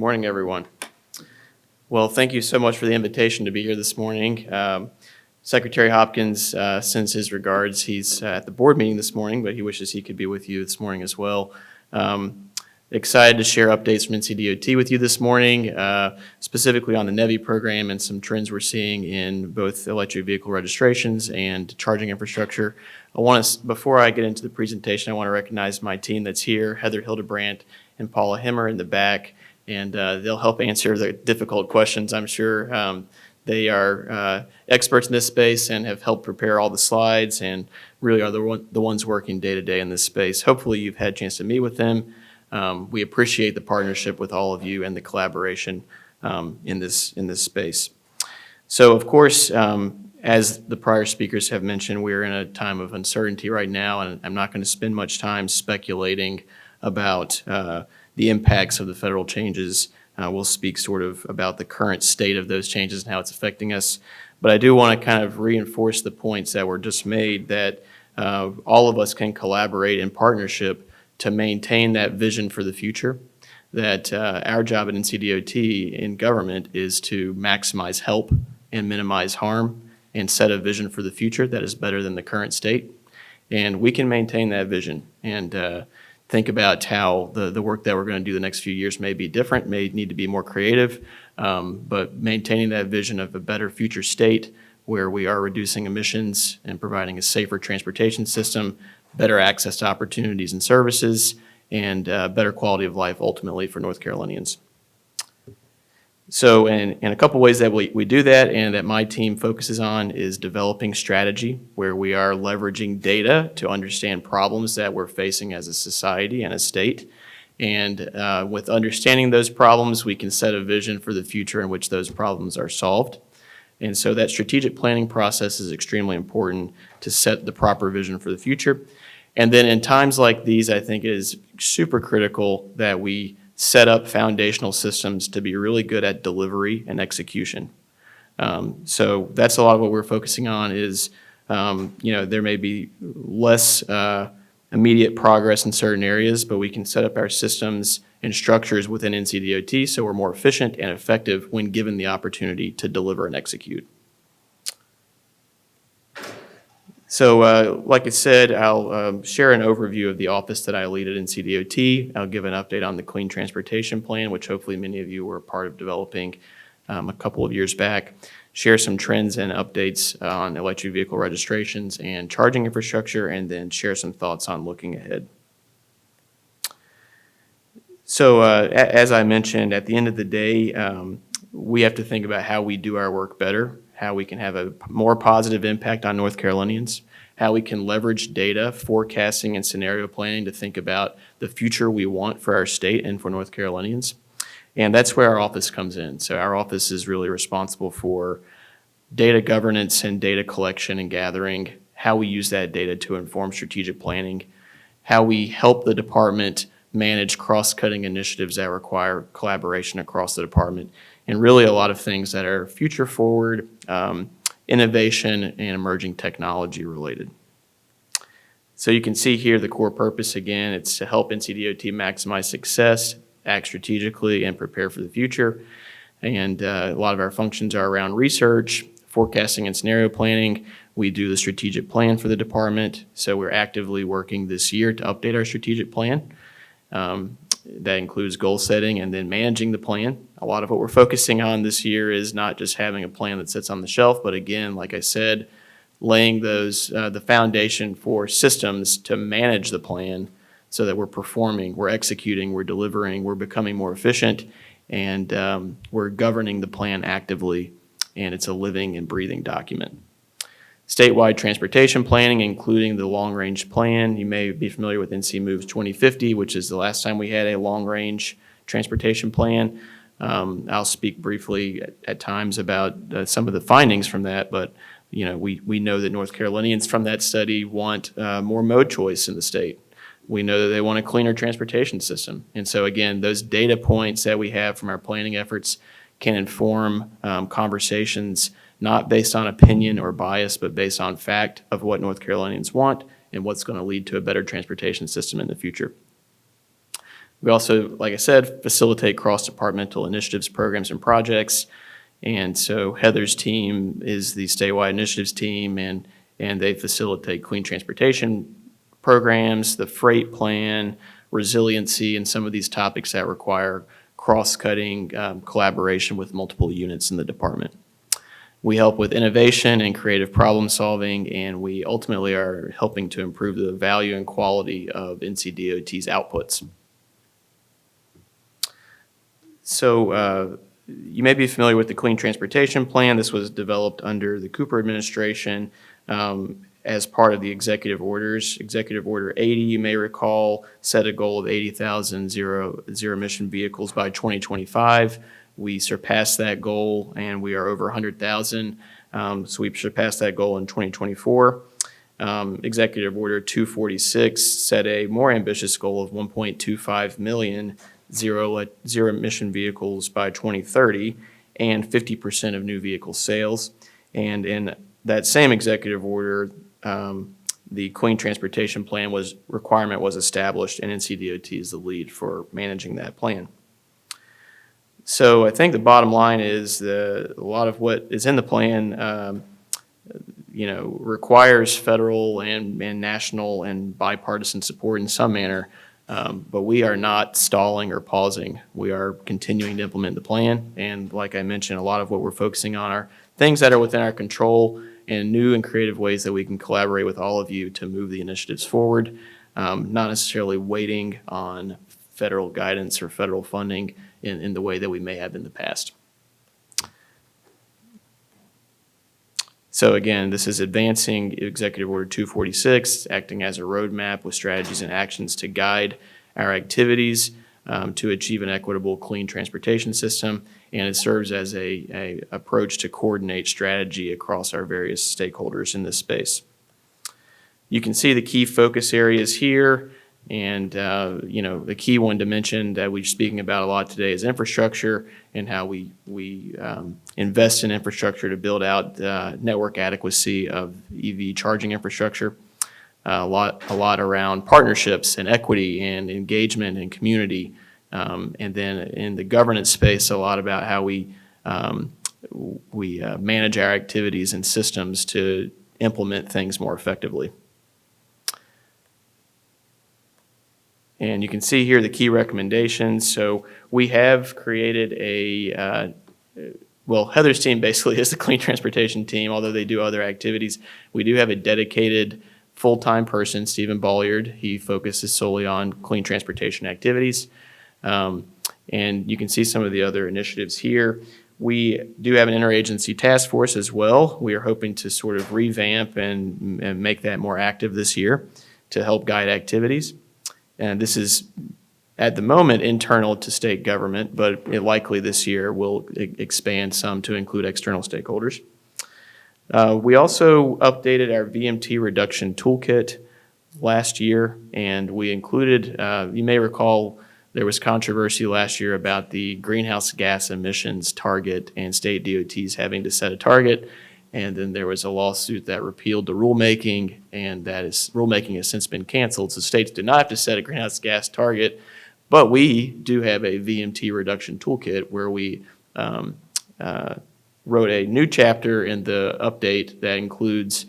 morning, everyone. Well, thank you so much for the invitation to be here this morning. Secretary Hopkins sends his regards. He's at the board meeting this morning, but he wishes he could be with you this morning as well. Excited to share updates from NCDOT with you this morning, specifically on the NEVI program and some trends we're seeing in both electric vehicle registrations and charging infrastructure. Before I get into the presentation, I want to recognize my team that's here, Heather Hildebrandt and Paula Himmer in the back, and they'll help answer the difficult questions, I'm sure. They are experts in this space and have helped prepare all the slides and really are the ones working day to day in this space. Hopefully you've had a chance to meet with them. We appreciate the partnership with all of you and the collaboration in this space. So of course, as the prior speakers have mentioned, we're in a time of uncertainty right now, and I'm not going to spend much time speculating about the impacts of the federal changes. We'll speak sort of about the current state of those changes and how it's affecting us. But I do want to kind of reinforce the points that were just made, that all of us can collaborate in partnership to maintain that vision for the future, that our job at NCDOT in government is to maximize help and minimize harm and set a vision for the future that is better than the current state. And we can maintain that vision and think about how the work that we're going to do the next few years may be different, may need to be more creative, but maintaining that vision of a better future state where we are reducing emissions and providing a safer transportation system, better access to opportunities and services, and better quality of life ultimately for North Carolinians. So in a couple ways that we do that and that my team focuses on is developing strategy, where we are leveraging data to understand problems that we're facing as a society and a state. And with understanding those problems, we can set a vision for the future in which those problems are solved. And so that strategic planning process is extremely important to set the proper vision for the future. And then in times like these, I think it is super critical that we set up foundational systems to be really good at delivery and execution. So that's a lot of what we're focusing on is, there may be less immediate progress in certain areas, but we can set up our systems and structures within NCDOT so we're more efficient and effective when given the opportunity to deliver and execute. So like I said, I'll share an overview of the office that I lead at NCDOT. I'll give an update on the Clean Transportation Plan, which hopefully many of you were a part of developing a couple of years back. Share some trends and updates on electric vehicle registrations and charging infrastructure, and then share some thoughts on looking ahead. So as I mentioned, at the end of the day, we have to think about how we do our work better, how we can have a more positive impact on North Carolinians, how we can leverage data, forecasting, and scenario planning to think about the future we want for our state and for North Carolinians. And that's where our office comes in. So our office is really responsible for data governance and data collection and gathering, how we use that data to inform strategic planning, how we help the department manage cross-cutting initiatives that require collaboration across the department, and really a lot of things that are future forward, innovation, and emerging technology related. So you can see here the core purpose again, it's to help NCDOT maximize success, act strategically, and prepare for the future. And a lot of our functions are around research, forecasting, and scenario planning. We do the strategic plan for the department, so we're actively working this year to update our strategic plan. That includes goal setting and then managing the plan. A lot of what we're focusing on this year is not just having a plan that sits on the shelf, but again, like I said, laying the foundation for systems to manage the plan so that we're performing, we're executing, we're delivering, we're becoming more efficient, and we're governing the plan actively, and it's a living and breathing document. Statewide transportation planning, including the long-range plan. You may be familiar with NC Moves 2050, which is the last time we had a long-range transportation plan. I'll speak briefly at times about some of the findings from that, but we know that North Carolinians from that study want more mode choice in the state. We know that they want a cleaner transportation system. And so again, those data points that we have from our planning efforts can inform conversations not based on opinion or bias, but based on fact of what North Carolinians want and what's going to lead to a better transportation system in the future. We also, like I said, facilitate cross-departmental initiatives, programs, and projects. And so Heather's team is the statewide initiatives team, and they facilitate clean transportation programs, the freight plan, resiliency, and some of these topics that require cross-cutting collaboration with multiple units in the department. We help with innovation and creative problem solving, and we ultimately are helping to improve the value and quality of NCDOT's outputs. So you may be familiar with the Clean Transportation Plan. This was developed under the Cooper administration as part of the executive orders. Executive Order 80, you may recall, set a goal of 80,000 zero-emission vehicles by 2025. We surpassed that goal, and we are over 100,000. So we surpassed that goal in 2024. Executive Order 246 set a more ambitious goal of 1.25 million zero-emission vehicles by 2030 and 50% of new vehicle sales. And in that same executive order, the Clean Transportation Plan requirement was established, and NCDOT is the lead for managing that plan. So I think the bottom line is a lot of what is in the plan requires federal and national and bipartisan support in some manner. But we are not stalling or pausing. We are continuing to implement the plan. And like I mentioned, a lot of what we're focusing on are things that are within our control and new and creative ways that we can collaborate with all of you to move the initiatives forward, not necessarily waiting on federal guidance or federal funding in the way that we may have in the past. So again, this is advancing Executive Order 246, acting as a roadmap with strategies and actions to guide our activities to achieve an equitable, clean transportation system, and it serves as a approach to coordinate strategy across our various stakeholders in this space. You can see the key focus areas here, and the key one to mention that we're speaking about a lot today is infrastructure and how we invest in infrastructure to build out network adequacy of EV charging infrastructure. A lot around partnerships and equity and engagement and community. And then in the governance space, a lot about how we manage our activities and systems to implement things more effectively. And you can see here the key recommendations. So we have created Heather's team basically is the clean transportation team, although they do other activities. We do have a dedicated full-time person, Stephen Bolliard. He focuses solely on clean transportation activities. And you can see some of the other initiatives here. We do have an interagency task force as well. We are hoping to sort of revamp and make that more active this year to help guide activities. And this is, at the moment, internal to state government, but it likely this year will expand some to include external stakeholders. We also updated our VMT reduction toolkit last year, and we included, you may recall, there was controversy last year about the greenhouse gas emissions target and state DOTs having to set a target. And then there was a lawsuit that repealed the rulemaking, and rulemaking has since been canceled. So states do not have to set a greenhouse gas target, but we do have a VMT reduction toolkit where we wrote a new chapter in the update that includes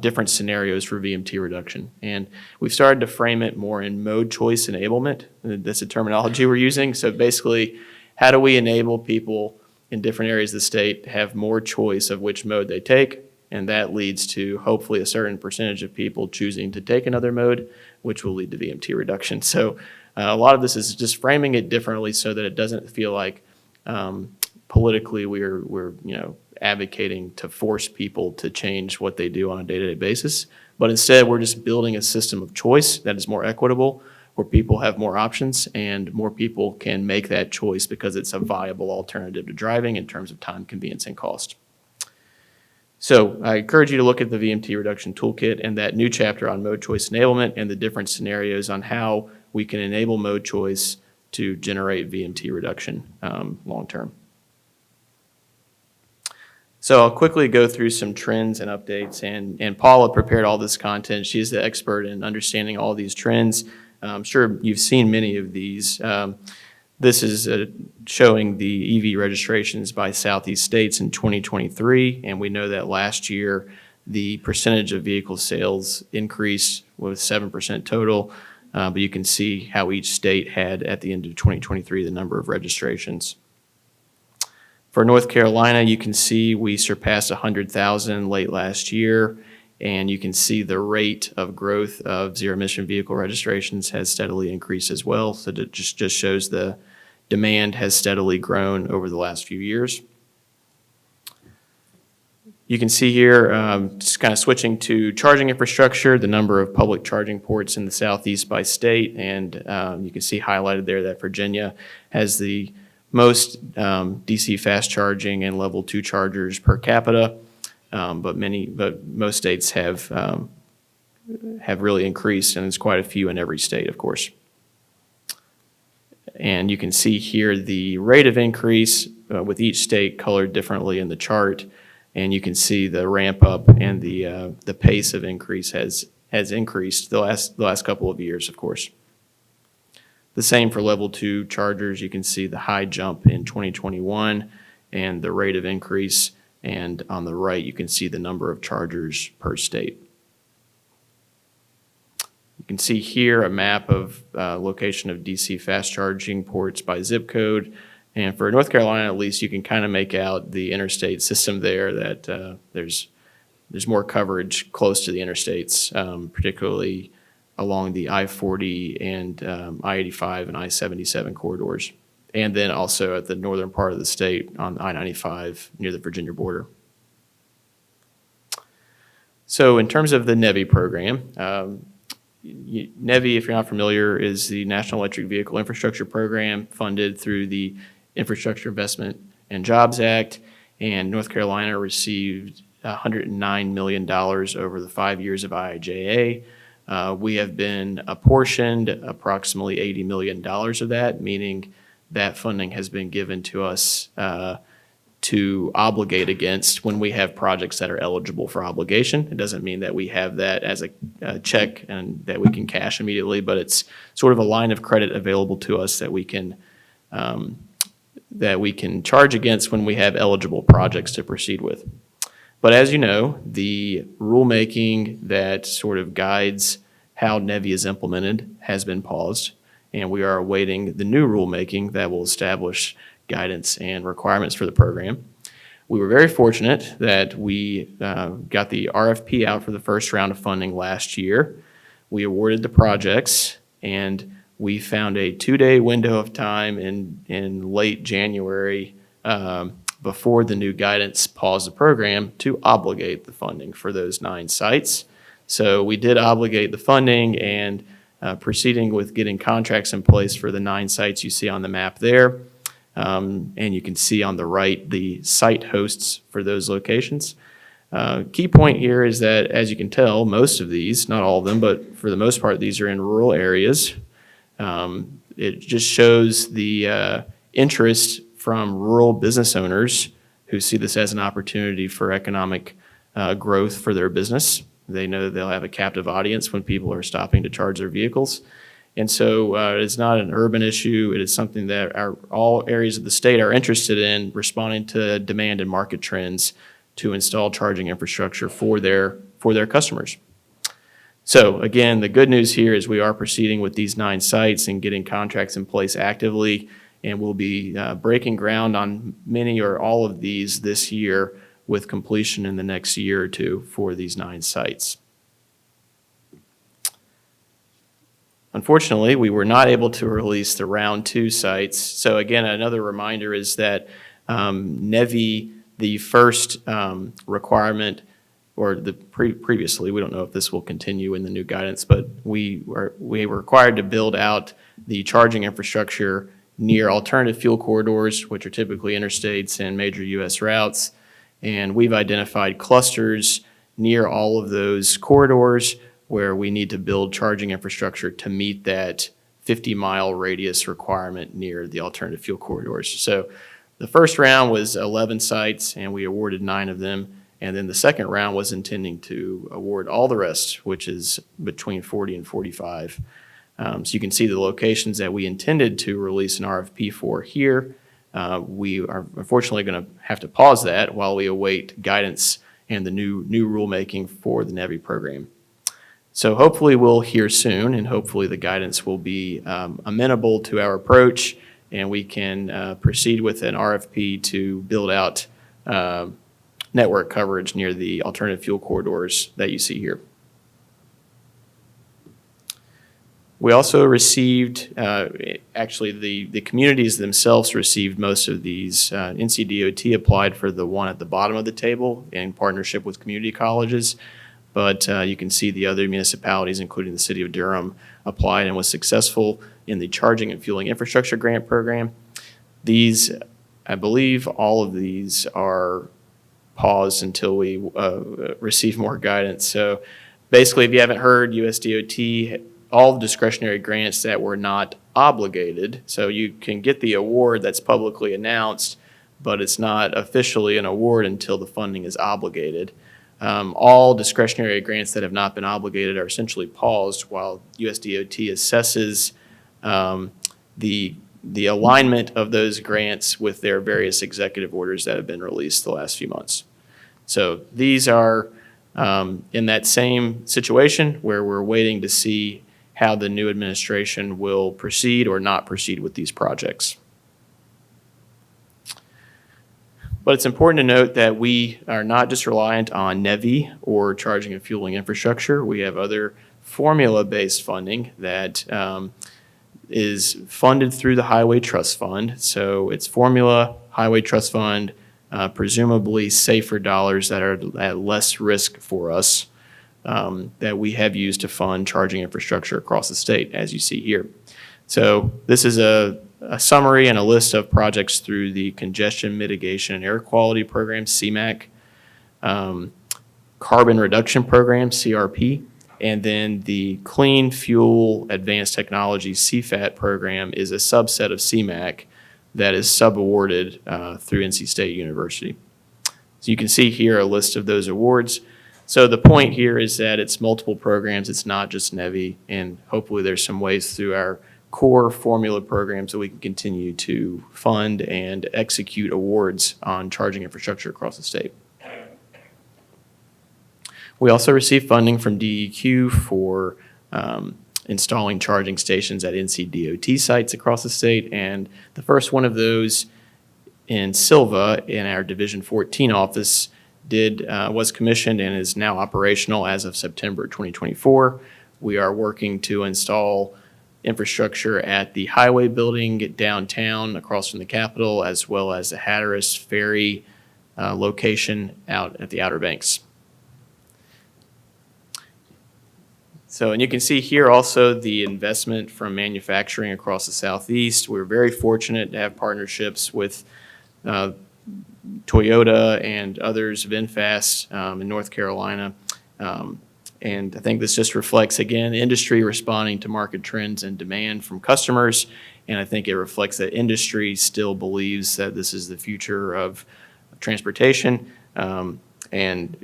different scenarios for VMT reduction. And we've started to frame it more in mode choice enablement. That's the terminology we're using. So basically, how do we enable people in different areas of the state have more choice of which mode they take, and that leads to hopefully a certain percentage of people choosing to take another mode, which will lead to VMT reduction. So a lot of this is just framing it differently so that it doesn't feel like politically we're advocating to force people to change what they do on a day-to-day basis, but instead we're just building a system of choice that is more equitable, where people have more options and more people can make that choice because it's a viable alternative to driving in terms of time, convenience, and cost. So I encourage you to look at the VMT reduction toolkit and that new chapter on mode choice enablement and the different scenarios on how we can enable mode choice to generate VMT reduction long term. So I'll quickly go through some trends and updates, and Paula prepared all this content. She's the expert in understanding all these trends. I'm sure you've seen many of these. This is showing the EV registrations by Southeast states in 2023, and we know that last year the percentage of vehicle sales increased with 7% total, but you can see how each state had at the end of 2023 the number of registrations. For North Carolina, you can see we surpassed 100,000 late last year, and you can see the rate of growth of zero-emission vehicle registrations has steadily increased as well. So it just shows the demand has steadily grown over the last few years. You can see here, just kind of switching to charging infrastructure, the number of public charging ports in the Southeast by state, and you can see highlighted there that Virginia has the most DC fast charging and level 2 chargers per capita, but most states have really increased, and there's quite a few in every state, of course. And you can see here the rate of increase with each state colored differently in the chart, and you can see the ramp up and the pace of increase has increased the last couple of years, of course. The same for level 2 chargers. You can see the high jump in 2021 and the rate of increase, and on the right you can see the number of chargers per state. You can see here a map of location of DC fast charging ports by zip code, and for North Carolina at least you can kind of make out the interstate system there, that there's more coverage close to the interstates, particularly along the I-40 and I-85 and I-77 corridors, and then also at the northern part of the state on I-95 near the Virginia border. So in terms of the NEVI program, NEVI, if you're not familiar, is the National Electric Vehicle Infrastructure Program funded through the Infrastructure Investment and Jobs Act, and North Carolina received $109 million over the 5 years of IIJA. We have been apportioned approximately $80 million of that, meaning that funding has been given to us to obligate against when we have projects that are eligible for obligation. It doesn't mean that we have that as a check and that we can cash immediately, but it's sort of a line of credit available to us that we can charge against when we have eligible projects to proceed with. But as you know, the rulemaking that sort of guides how NEVI is implemented has been paused, and we are awaiting the new rulemaking that will establish guidance and requirements for the program. We were very fortunate that we got the RFP out for the first round of funding last year. We awarded the projects, and we found a 2-day window of time in late January before the new guidance paused the program to obligate the funding for those 9 sites. So we did obligate the funding and proceeding with getting contracts in place for the 9 sites you see on the map there. And you can see on the right the site hosts for those locations. Key point here is that, as you can tell, most of these, not all of them, but for the most part, these are in rural areas. It just shows the interest from rural business owners who see this as an opportunity for economic growth for their business. They know that they'll have a captive audience when people are stopping to charge their vehicles. And so it's not an urban issue. It is something that all areas of the state are interested in, responding to demand and market trends to install charging infrastructure for their customers. So again, the good news here is we are proceeding with these 9 sites and getting contracts in place actively, and we'll be breaking ground on many or all of these this year, with completion in the next year or two for these 9 sites. Unfortunately, we were not able to release the round 2 sites. So again, another reminder is that NEVI, the first requirement, or previously, we don't know if this will continue in the new guidance, but we were required to build out the charging infrastructure near alternative fuel corridors, which are typically interstates and major U.S. routes. And we've identified clusters near all of those corridors where we need to build charging infrastructure to meet that 50-mile radius requirement near the alternative fuel corridors. So the first round was 11 sites, and we awarded 9 of them. And then the second round was intending to award all the rest, which is between 40 and 45. So you can see the locations that we intended to release an RFP for here. We are unfortunately going to have to pause that while we await guidance and the new rulemaking for the NEVI program. So hopefully we'll hear soon, and hopefully the guidance will be amenable to our approach, and we can proceed with an RFP to build out network coverage near the alternative fuel corridors that you see here. We also received, actually the communities themselves received most of these. NCDOT applied for the one at the bottom of the table in partnership with community colleges, but you can see the other municipalities, including the city of Durham, applied and was successful in the charging and fueling infrastructure grant program. These, I believe all of these are paused until we receive more guidance. So basically, if you haven't heard, USDOT, all the discretionary grants that were not obligated, so you can get the award that's publicly announced, but it's not officially an award until the funding is obligated. All discretionary grants that have not been obligated are essentially paused while USDOT assesses the alignment of those grants with their various executive orders that have been released the last few months. So these are in that same situation where we're waiting to see how the new administration will proceed or not proceed with these projects. But it's important to note that we are not just reliant on NEVI or charging and fueling infrastructure. We have other formula-based funding that is funded through the Highway Trust Fund. So it's formula, Highway Trust Fund, presumably safer dollars that are at less risk for us that we have used to fund charging infrastructure across the state, as you see here. So this is a summary and a list of projects through the Congestion Mitigation and Air Quality Program, CMAQ, Carbon Reduction Program, CRP, and then the Clean Fuel Advanced Technology, CFAT program is a subset of CMAQ that is subawarded through NC State University. So you can see here a list of those awards. So the point here is that it's multiple programs, it's not just NEVI, and hopefully there's some ways through our core formula programs that we can continue to fund and execute awards on charging infrastructure across the state. We also received funding from DEQ for installing charging stations at NCDOT sites across the state, and the first one of those in Silva in our Division 14 office was commissioned and is now operational as of September 2024. We are working to install infrastructure at the Highway building downtown across from the Capitol, as well as the Hatteras Ferry location out at the Outer Banks. So, and you can see here also the investment from manufacturing across the Southeast. We're very fortunate to have partnerships with Toyota and others, VinFast in North Carolina. And I think this just reflects, again, industry responding to market trends and demand from customers. And I think it reflects that industry still believes that this is the future of transportation. And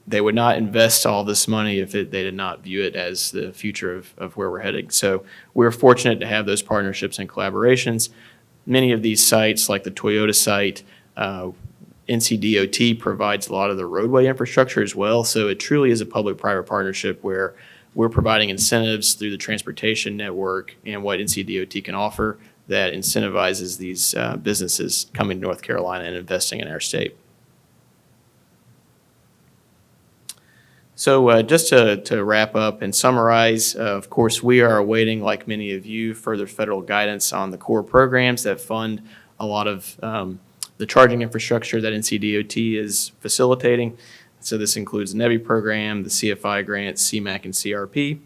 they would not invest all this money if they did not view it as the future of where we're heading. So we're fortunate to have those partnerships and collaborations. Many of these sites, like the Toyota site, NCDOT provides a lot of the roadway infrastructure as well. So it truly is a public-private partnership where we're providing incentives through the transportation network and what NCDOT can offer that incentivizes these businesses coming to North Carolina and investing in our state. So just to wrap up and summarize, of course, we are awaiting, like many of you, further federal guidance on the core programs that fund a lot of the charging infrastructure that NCDOT is facilitating. So this includes the NEVI program, the CFI grants, CMAQ, and CRP.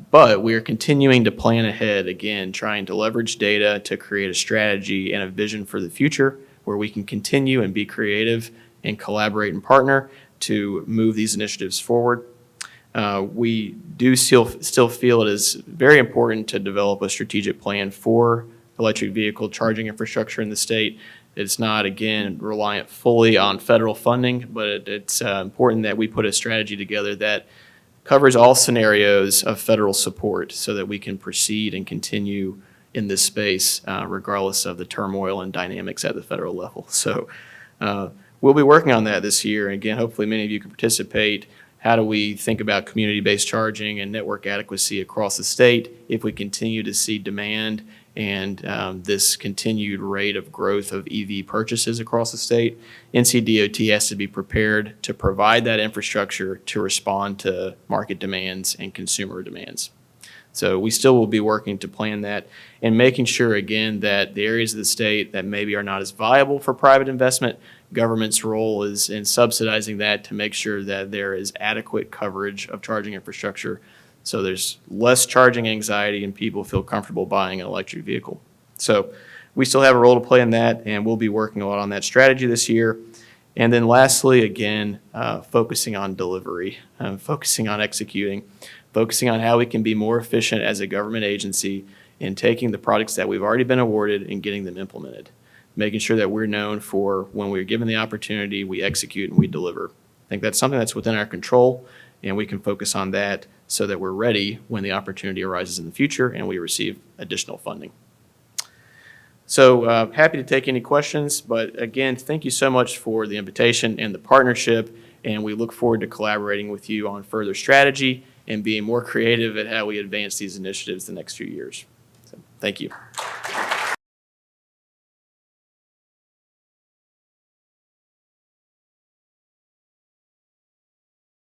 But we are continuing to plan ahead, again, trying to leverage data to create a strategy and a vision for the future where we can continue and be creative and collaborate and partner to move these initiatives forward. We do still feel it is very important to develop a strategic plan for electric vehicle charging infrastructure in the state. It's not, again, reliant fully on federal funding, but it's important that we put a strategy together that covers all scenarios of federal support so that we can proceed and continue in this space regardless of the turmoil and dynamics at the federal level. So we'll be working on that this year. And again, hopefully many of you can participate. How do we think about community-based charging and network adequacy across the state if we continue to see demand and this continued rate of growth of EV purchases across the state? NCDOT has to be prepared to provide that infrastructure to respond to market demands and consumer demands. So we still will be working to plan that and making sure, again, that the areas of the state that maybe are not as viable for private investment, government's role is in subsidizing that to make sure that there is adequate coverage of charging infrastructure so there's less charging anxiety and people feel comfortable buying an electric vehicle. So we still have a role to play in that, and we'll be working a lot on that strategy this year. And then lastly, again, focusing on delivery, focusing on executing, focusing on how we can be more efficient as a government agency in taking the products that we've already been awarded and getting them implemented, making sure that we're known for when we're given the opportunity, we execute and we deliver. I think that's something that's within our control, and we can focus on that so that we're ready when the opportunity arises in the future and we receive additional funding. So happy to take any questions, but again, thank you so much for the invitation and the partnership, and we look forward to collaborating with you on further strategy and being more creative at how we advance these initiatives the next few years. So, thank you.